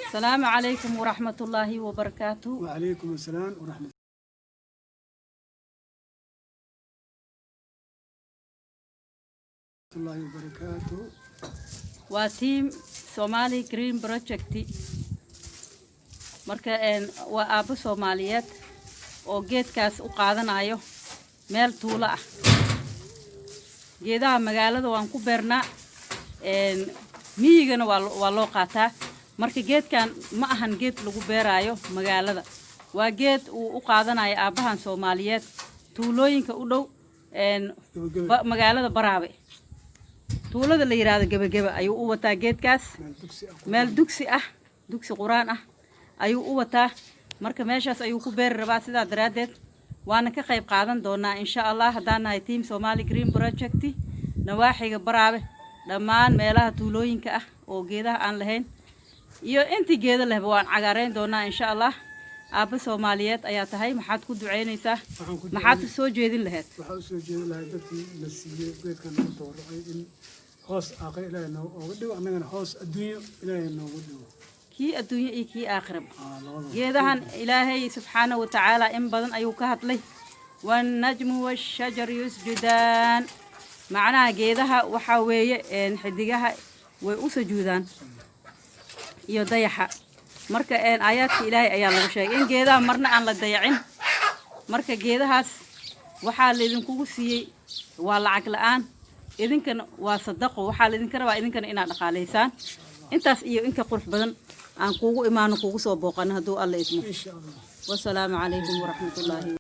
السلام عليكم ورحمة الله وبركاته. وعليكم السلام ورحمة الله وبركاته. وتيم سومالي جرين بروجكت marka waa aabo Soomaaliyeed oo geedkaas u qaadanayo meel tuulo ah. geedaha magaalada waan ku beernaa miyigana waa loo qaataa. marka geedkan ma ahan geed lagu beerayo magaalada, waa geed uu u qaadanayo aabahan Soomaaliyeed tuulooyinka u dhow magaalada Baraawe. tuulada la yiraahdo Gebageba ayuu u wataa geedkaas, meel dugsi ah, dugsi quraan ah ayuu u wataa. marka meeshaas ayuu ku beeri rabaa. sidaa daraadeed waana ka qayb qaadan doonaa insha Allah haddaan nahay team Somali Green Project nawaaxiga Baraawe dhammaan meelaha tuulooyinka ah oo geedaha aan lahayn iyo intii geeda lehba waan cagaareyn doonaa insha Allah. aaba Soomaaliyeed ayaa tahay, maxaad ku duceynaysaa, maxaad u soo jeedin lahayd? waxaan u soo jeedin lahaa dadkii la siiyay geedkan u dooracay in hoos aakhir ilaahay noogu dhigo, annagana hoos adduunyo ilaahay noogu dhigo. kii adduunyo iyo kii aakhiraba geedahan ilaahay subxaanahu wa tacaala in badan ayuu ka hadlay. wan najmu wash-shajar yusjudaan, macnaha geedaha waxaa weeye xidigaha way u sujuudaan iyo dayaxa. marka aayaadka ilaahay ayaa lagu sheegay in geedaha marna aan la dayacin. marka geedahaas waxaa la idinkugu siiyey waa lacag la'aan, idinkana waa sadaqo. waxaa la idinka rabaa idinkana inaad dhaqaaleysaan intaas iyo inka qurux badan aan kuugu imaano kuugu soo booqano hadduu alla idmo. insha Allah. wasalaamu calaykum waraxmatullaahi